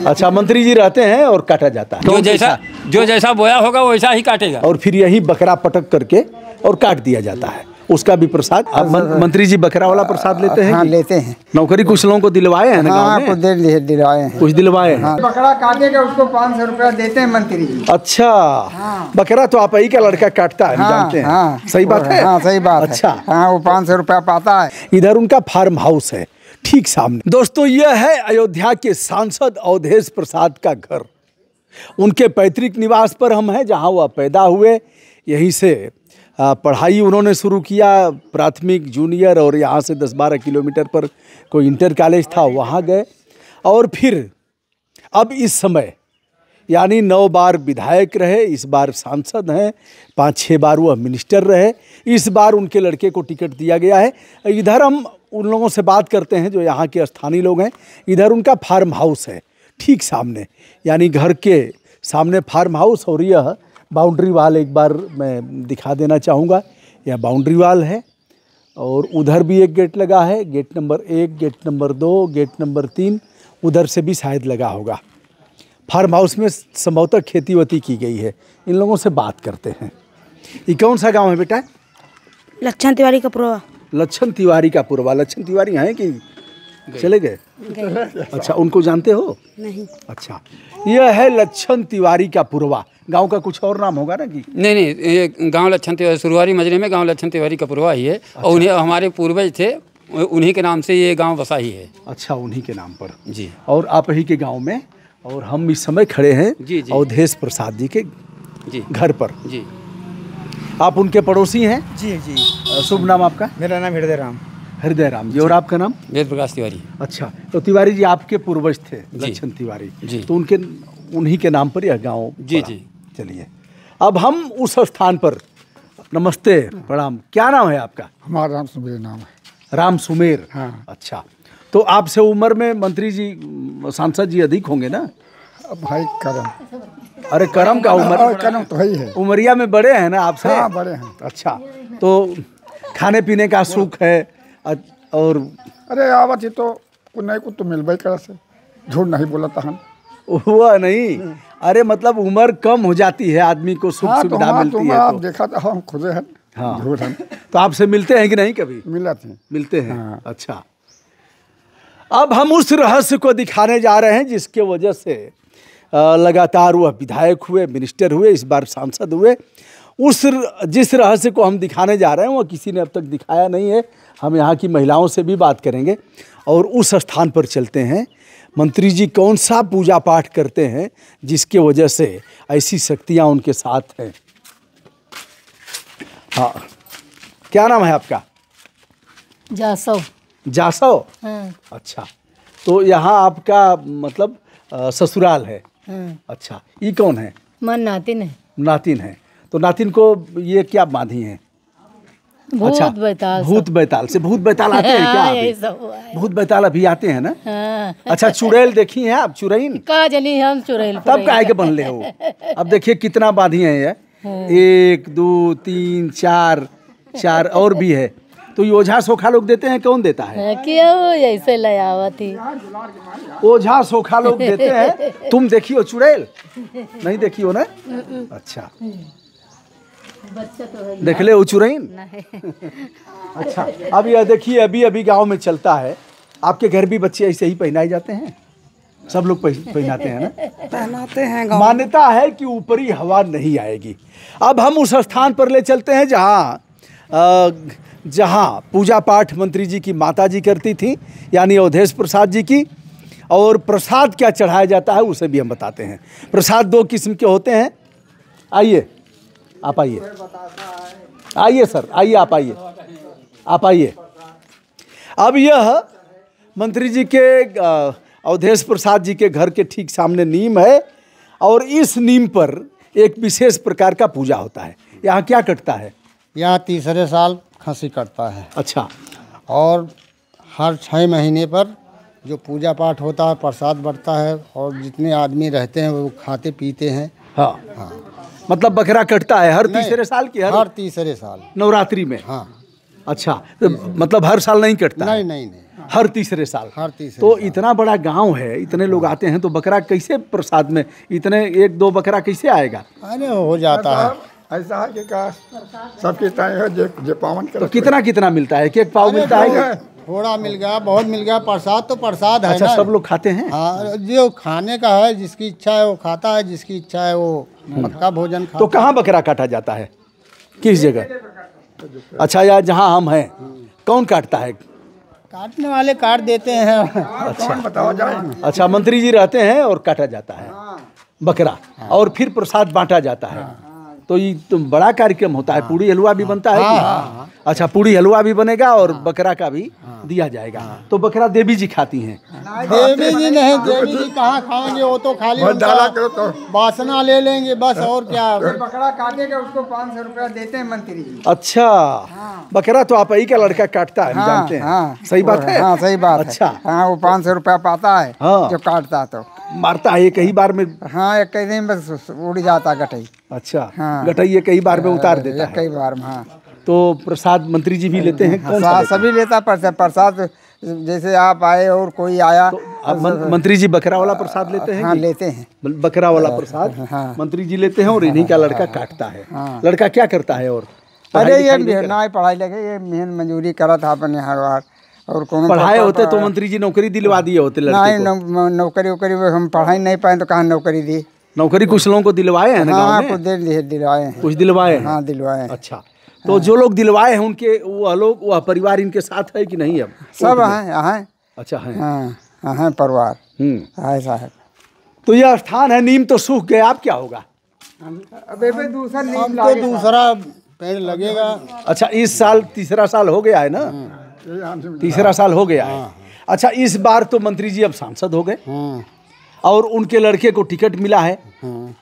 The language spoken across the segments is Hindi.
अच्छा, मंत्री जी रहते हैं और काटा जाता है। जो जैसा बोया होगा वैसा ही काटेगा और फिर यही बकरा पटक करके और काट दिया जाता है, उसका भी प्रसाद। मंत्री जी बकरा वाला प्रसाद लेते हैं? हाँ, लेते हैं। नौकरी कुछ लोगों को दिलवाए हैं ना गाँव में? कुछ दिलवाए हैं। कुछ दिलवाए हैं। बकरा काटेगा उसको 500 रुपया देते हैं मंत्री जी। अच्छा, बकरा तो आप ही का लड़का काटता है, हम जानते हैं। सही बात है? हाँ, सही बात है। अच्छा, हाँ, वो 500 रुपया पाता है। इधर उनका फार्म हाउस है ठीक सामने। दोस्तों, यह है अयोध्या के सांसद अवधेश प्रसाद का घर। उनके पैतृक निवास पर हम हैं, जहां वह पैदा हुए। यहीं से पढ़ाई उन्होंने शुरू किया, प्राथमिक, जूनियर, और यहाँ से 10-12 किलोमीटर पर कोई इंटर कॉलेज था, वहाँ गए। और फिर अब इस समय यानी 9 बार विधायक रहे, इस बार सांसद हैं, 5-6 बार वह मिनिस्टर रहे। इस बार उनके लड़के को टिकट दिया गया है। इधर हम उन लोगों से बात करते हैं जो यहाँ के स्थानीय लोग हैं। इधर उनका फार्म हाउस है ठीक सामने, यानी घर के सामने फार्म हाउस। और यह बाउंड्री वाल एक बार मैं दिखा देना चाहूँगा। यह बाउंड्री वाल है और उधर भी एक गेट लगा है, gate number 1, gate number 2, gate number 3, उधर से भी शायद लगा होगा। फार्म हाउस में संभवतः खेती वती की गई है। इन लोगों से बात करते हैं। ये कौन सा गांव है बेटा? लच्छन तिवारी का पुरवा। लच्छन तिवारी का पुरवा। लच्छन तिवारी हैं कि चले गए? अच्छा, उनको जानते हो? नहीं। अच्छा, यह है लच्छन तिवारी का पुरवा। गांव का कुछ और नाम होगा ना कि? नहीं, ये गांव लच्छन तिवारी, सुरवारी मजरे में गांव लच्छन तिवारी का पुरवा ही है। अच्छा। और उन्हें हमारे पूर्वज थे, उन्हीं के नाम से ये गांव बसा ही है। अच्छा, उन्हीं के नाम पर जी। और आप ही के गांव में, और हम इस समय खड़े हैं जी। अवधेश प्रसाद जी के घर पर। जी। आप उनके पड़ोसी हैं? जी जी। शुभ नाम आपका? मेरा नाम हृदय राम। हृदय राम जी। और आपका नाम? वेद प्रकाश तिवारी। अच्छा, तो तिवारी जी आपके पूर्वज थे लच्छन तिवारी जी। तो उन्हीं के नाम पर यह गांव जी पड़ा। जी। चलिए, अब हम उस स्थान पर। नमस्ते, प्रणाम। क्या नाम है आपका? हमारा राम सुमेर नाम है। राम सुमेर। हाँ। अच्छा, तो आपसे उम्र में मंत्री जी, सांसद जी अधिक होंगे ना? भाई करम। अरे करम का उम्र, करम तो ही है। उमरिया में बड़े हैं ना आपसे? हाँ, बड़े हैं। अच्छा, तो खाने पीने का सुख है और? अरे आवत ही तो कुछ नहीं कुछ तो मिल कर से, झूठ नहीं बोला तहन। हुआ नहीं, अरे मतलब उम्र कम हो जाती है, आदमी को सुख सुविधा मिलती है। आप देखा तो हम खुद हैं। हाँ, झूठ है। तो आपसे मिलते हैं कि नहीं कभी? मिलते हैं। हाँ। अच्छा, अब हम उस रहस्य को दिखाने जा रहे हैं जिसके वजह से लगातार वह विधायक हुए, मिनिस्टर हुए, इस बार सांसद हुए। जिस रहस्य को हम दिखाने जा रहे हैं वो किसी ने अब तक दिखाया नहीं है। हम यहाँ की महिलाओं से भी बात करेंगे और उस स्थान पर चलते हैं। मंत्री जी कौन सा पूजा पाठ करते हैं जिसके वजह से ऐसी शक्तियाँ उनके साथ हैं? हाँ, क्या नाम है आपका? जासव। जासव? हाँ। अच्छा, तो यहाँ आपका मतलब ससुराल है? हाँ। अच्छा, ये कौन है? मन नातिन है। नातिन है, तो नातिन को ये क्या बांधी हैं? भूत अच्छा, बैताल। भूत बैताल से भूत बैताल आते हैं क्या? यही सब हुआ है। भूत बैताल अभी आते हैं ना? हाँ। अच्छा, चुड़ैल देखी हैं आप? चुड़ैल का जली हम चुड़ैल तब काहे के बनले हो? अब देखिए कितना बांधी हैं ये। 1 2 3 4 और भी है। तो ये ओझा सोखा लोग देते हैं? कौन देता है? क्यों ऐसे लयावा थी? ओझा सोखा लोग देते हैं। तुम देखी हो चुड़ैल? नहीं देखी हो ना? अच्छा, देख ले वो चुड़ैल। अच्छा, अब यह देखिए, अभी गांव में चलता है। आपके घर भी बच्चे ऐसे ही पहनाए जाते हैं? सब लोग पहनाते हैं ना? पहनाते हैं। मान्यता है कि ऊपरी हवा नहीं आएगी। अब हम उस स्थान पर ले चलते हैं जहाँ पूजा पाठ मंत्री जी की माता जी करती थी, यानी अवधेश प्रसाद जी की। और प्रसाद क्या चढ़ाया जाता है उसे भी हम बताते हैं। प्रसाद 2 किस्म के होते हैं। आइए, आप आइए। आइए सर, आइए, आप आइए। अब यह मंत्री जी के अवधेश प्रसाद जी के घर के ठीक सामने नीम है और इस नीम पर एक विशेष प्रकार का पूजा होता है। यहाँ क्या कटता है? यहाँ तीसरे साल खसी कटता है। अच्छा, और हर 6 महीने पर जो पूजा पाठ होता है, प्रसाद बढ़ता है और जितने आदमी रहते हैं वो खाते पीते हैं। हाँ, हाँ। मतलब बकरा कटता है हर तीसरे साल की? हर तीसरे साल नवरात्रि में? हाँ। अच्छा, तो मतलब हर साल नहीं कटता? नहीं। हर तीसरे साल। हर तीसरे तो इतना बड़ा गांव है, इतने लोग आते हैं, तो बकरा कैसे प्रसाद में इतने 1-2 बकरा कैसे आएगा? अरे हो जाता है। ऐसा है कि का सबके टाइम जो पावन कर तो कितना मिलता है? एक पाव मिलता है? थोड़ा मिल गया, बहुत मिल गया। प्रसाद तो प्रसाद है अच्छा, ना। सब लोग खाते हैं? हाँ, जो खाने का है, जिसकी इच्छा है वो खाता है, जिसकी इच्छा है वो पक्का भोजन खाता। तो कहाँ बकरा काटा जाता है, किस जगह? अच्छा, यार जहाँ हम हैं, कौन काटता है? काटने वाले काट देते हैं। अच्छा बताओ जाए। अच्छा, मंत्री जी रहते हैं और काटा जाता है बकरा, और फिर प्रसाद बांटा जाता है। तो ये तो बड़ा कार्यक्रम होता है। पूड़ी हलवा भी बनता है कि? अच्छा, पूड़ी हलवा भी बनेगा और बकरा का भी दिया जाएगा। तो बकरा देवी जी खाती हैं? देवी जी नहीं, देवी जी कहाँ खाएंगे, वो तो खाली डाला करो तो वासना ले लेंगे बस, और क्या। बकरा काटेगा उसको 500 रुपया देते हैं मंत्री जी। अच्छा, बकरा तो आप ही का लड़का काटता है, हम जानते हैं। सही बात है? हाँ सही बात है। अच्छा, हाँ, वो 500 रुपया पाता है जो काटता तो मारता है एक ही बार में? हाँ, एक ही दिन में बस उड़ जाता गटई। अच्छा, हाँ। गटई एक ही बार में उतार देता है? कई बार में। हाँ, तो प्रसाद मंत्री जी भी लेते हैं? कौन सा हाँ, लेते हैं? सभी लेता प्रसाद। जैसे आप आए और कोई आया तो अब मंत्री जी बकरा वाला प्रसाद लेते हैं? हाँ कि? लेते हैं। बकरा वाला प्रसाद हाँ। मंत्री जी लेते हैं और इन्हीं का लड़का काटता है। हाँ। लड़का क्या करता है? और अरे पढ़ाई ये लिखाई नहीं करता? ना पढ़ाई लगे, ये मेहनत मजदूरी करा था अपने हर बार। और कौन पढ़ाए होते तो मंत्री जी नौकरी दिलवा दिए होते लड़के नहीं, को। नौकरी वोकरी हम पढ़ाई नहीं पाए तो कहाँ नौकरी दी। नौकरी कुछ लोगों को दिलवाए हैं ना हाँ, गाँव में? कुछ दिलवाए हैं। कुछ दिलवाए हैं? हाँ, दिलवाए हैं। अच्छा, तो जो लोग दिलवाए हैं उनके वो लोग, वो परिवार इनके साथ है कि नहीं? अब सब हैं। अच्छा है। हाँ, हैं परिवार। ऐसा है। तो यह स्थान है, नीम तो सूख गया, अब क्या होगा? अबे दूसरा अब तो दूसरा पेड़ लगेगा। अच्छा, इस साल तीसरा साल हो गया है ना? तीसरा साल हो गया है। अच्छा, इस बार तो मंत्री जी अब सांसद हो गए और उनके लड़के को टिकट मिला है,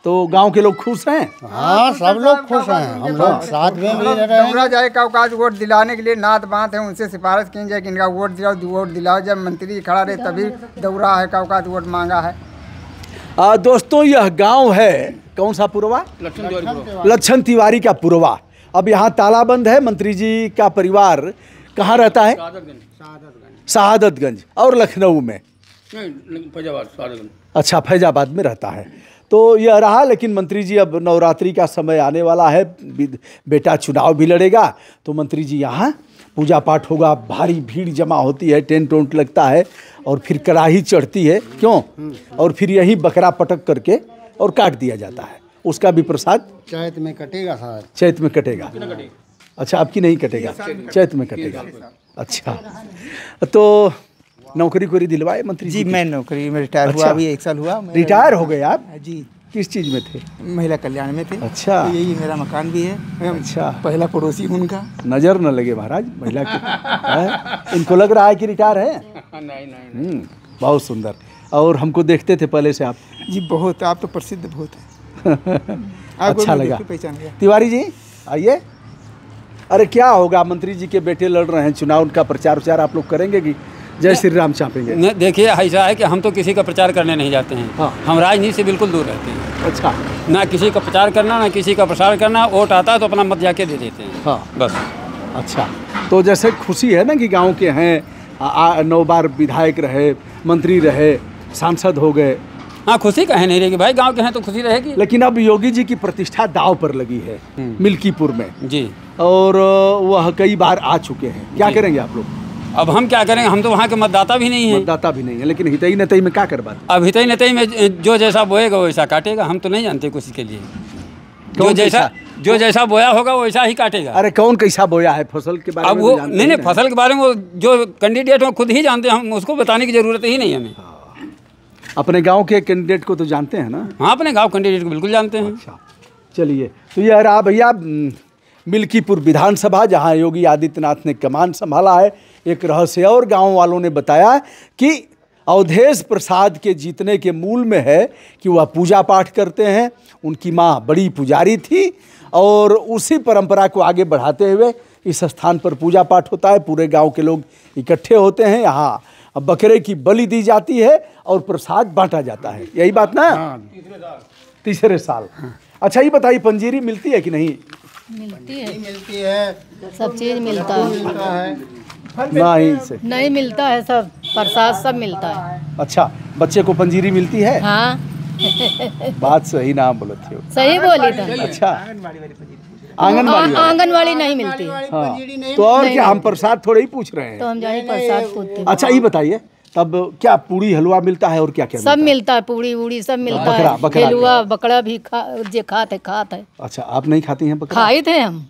तो गांव के लोग खुश हैं? हाँ, सब लोग खुश हैं। हम लोग साथ में भी रह रहे हैं। दौड़ा जाए काउकाज वोट दिलाने के लिए नात बात है, उनसे सिफारिश की जाए कि इनका वोट दिलाओ। जब मंत्री खड़ा रहे तभी दौड़ा है, काउकाज वोट मांगा है। दोस्तों, यह गांव है, कौन सा पुरवा? लक्षण तिवारी का पुरवा। अब यहाँ तालाबंद है। मंत्री जी का परिवार कहाँ रहता है? शहादतगंज। और लखनऊ में? अच्छा, फैजाबाद में रहता है। तो यह रहा, लेकिन मंत्री जी अब नवरात्रि का समय आने वाला है, बेटा चुनाव भी लड़ेगा, तो मंत्री जी यहाँ पूजा पाठ होगा, भारी भीड़ जमा होती है, टेंट वेंट लगता है और फिर कड़ाही चढ़ती है, क्यों? और फिर यही बकरा पटक करके और काट दिया जाता है। उसका भी प्रसाद चैत में कटेगा शायद। चैत में कटेगा? अच्छा, आपकी नहीं कटेगा, चैत में कटेगा। अच्छा, तो नौकरी कोई दिलवाए मंत्री जी? मैं नौकरी में रिटायर हुआ, अभी 1 साल हुआ। रिटायर हो गए आप? जी। किस चीज़ में थे? महिला कल्याण में थे। अच्छा। तो यही मेरा मकान भी है। अच्छा, पहला पड़ोसी हूँ उनका। नजर न लगे महाराज महिला की है? इनको लग रहा है कि रिटायर है? नहीं। बहुत सुंदर। और हमको देखते थे पहले से आप? जी बहुत, आप तो प्रसिद्ध बहुत है। अच्छा लगा। पहचान गया। तिवारी जी आइए। अरे क्या होगा, मंत्री जी के बेटे लड़ रहे हैं चुनाव, उनका प्रचार उचार आप लोग करेंगे कि जय श्री राम चापेंगे? देखिए, ऐसा है कि हम तो किसी का प्रचार करने नहीं जाते हैं। हाँ। हम राजनीति से बिल्कुल दूर रहते हैं। अच्छा, ना किसी का प्रचार करना, ना किसी का प्रसार करना। वोट आता है तो अपना मत जाके दे देते हैं। हाँ बस। अच्छा, तो जैसे खुशी है ना कि गांव के हैं, 9 बार विधायक रहे, मंत्री रहे, सांसद हो गए। हाँ, खुशी कहे नहीं रहेगी भाई, गांव के हैं तो खुशी रहेगी। लेकिन अब योगी जी की प्रतिष्ठा दांव पर लगी है मिल्कीपुर में जी, और वह कई बार आ चुके हैं। क्या करेंगे आप लोग? अब हम क्या करेंगे, हम तो वहाँ के मतदाता भी नहीं हैं। मतदाता भी नहीं है, लेकिन हितई नतई में क्या कर बात? अब हितई नतई में जो जैसा बोएगा वैसा काटेगा। हम तो नहीं जानते कुछ के लिए। जो जैसा बोया होगा वैसा ही काटेगा। अरे कौन कैसा बोया है फसल के बारे अब में? वो जानते नहीं, ही फसल के बारे में वो जो कैंडिडेट हो खुद ही जानते हैं, हम उसको बताने की जरूरत ही नहीं हमें। अपने गांव के कैंडिडेट को तो जानते हैं ना? हाँ, अपने गांव कैंडिडेट को बिल्कुल जानते हैं। अच्छा, चलिए। तो यह रहा भैया मिल्कीपुर विधानसभा, जहां योगी आदित्यनाथ ने कमान संभाला है। एक रहस्य और गांव वालों ने बताया कि अवधेश प्रसाद के जीतने के मूल में है कि वह पूजा पाठ करते हैं। उनकी माँ बड़ी पुजारी थी और उसी परंपरा को आगे बढ़ाते हुए इस स्थान पर पूजा पाठ होता है। पूरे गांव के लोग इकट्ठे होते हैं, यहाँ बकरे की बलि दी जाती है और प्रसाद बांटा जाता है। यही बात ना? तीसरे साल। अच्छा, ये बताइए, पंजीरी मिलती है कि नहीं? मिलती है, मिलती है, सब चीज़ मिलता है। नहीं से। नहीं मिलता है, सब प्रसाद सब मिलता है। अच्छा, बच्चे को पंजीरी मिलती है? हाँ बात सही ना बोलते हो। सही बोली तो। अच्छा, आंगनबाड़ी वाली? आंगनबाड़ी नहीं मिलती है। हाँ, तो और क्या, हम प्रसाद थोड़े ही पूछ रहे हैं। तो हम जाने प्रसाद पूछते हैं। अच्छा, ये बताइए तब क्या पूड़ी हलवा मिलता है और क्या क्या सब मिलता है, पूड़ी वूड़ी सब मिलता है। बकरा हलवा बकरा भी जे खाते है। अच्छा, आप नहीं खाती हैं बकरा? खाए थे हम।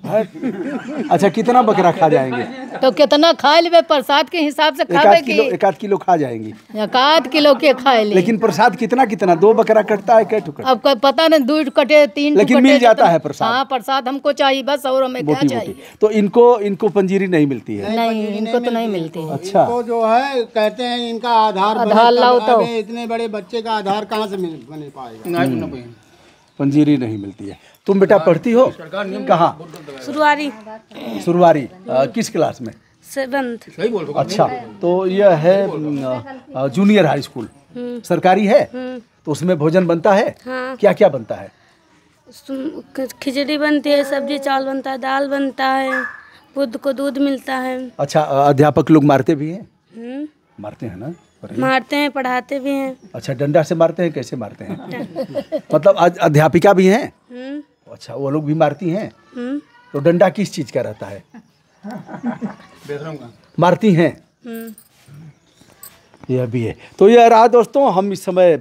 अच्छा, कितना बकरा खा जाएंगे? तो कितना खा ले, प्रसाद के हिसाब से खावे की। एक आध किलो खा जाएंगी? एक आध किलो के खाए ले। लेकिन प्रसाद कितना कितना? 2 बकरा कटता है? क्या टुकड़ा? अब कोई पता नहीं, 2 कटे 3 लेकिन मिल जाता है प्रसाद? हाँ, प्रसाद हमको चाहिए बस, और हमें क्या चाहिए। तो इनको पंजीरी नहीं मिलती है? नहीं, इनको तो नहीं मिलती है। अच्छा, तो जो है कहते हैं इनका आधार लाओ तो। इतने बड़े बच्चे का आधार कहाँ से बने पाएगा? पंजीरी नहीं मिलती है। तुम बेटा पढ़ती हो कहाँ? सुरवारी। किस क्लास में? 7th। अच्छा, तो यह है जूनियर हाई स्कूल, सरकारी है? तो उसमें भोजन बनता है? हाँ। क्या क्या बनता है? खिचड़ी बनती है, सब्जी चावल बनता है, दाल बनता है, बुध को दूध मिलता है। अच्छा, अध्यापक लोग मारते भी हैं? मारते हैं ना? मारते हैं, पढ़ाते भी हैं। अच्छा, डंडा से मारते हैं? कैसे मारते हैं? मतलब अध्यापिका भी हैं? अच्छा, वो लोग भी मारती हैं? तो डंडा किस चीज का रहता है? मारती हैं? यह भी है। तो यह रहा दोस्तों, हम इस समय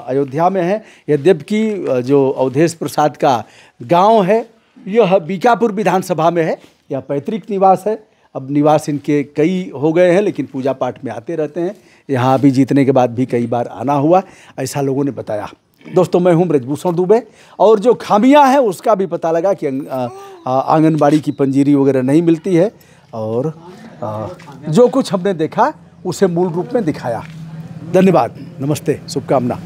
अयोध्या में हैं। यद्यपि जो अवधेश प्रसाद का गांव है यह बीकापुर विधानसभा में है। यह पैतृक निवास है। अब निवास इनके कई हो गए हैं, लेकिन पूजा पाठ में आते रहते हैं। यहाँ अभी जीतने के बाद भी कई बार आना हुआ, ऐसा लोगों ने बताया। दोस्तों, मैं हूँ ब्रजभूषण दुबे, और जो खामियां हैं उसका भी पता लगा कि आंगनबाड़ी की पंजीरी वगैरह नहीं मिलती है, और जो कुछ हमने देखा उसे मूल रूप में दिखाया। धन्यवाद, नमस्ते, शुभकामना।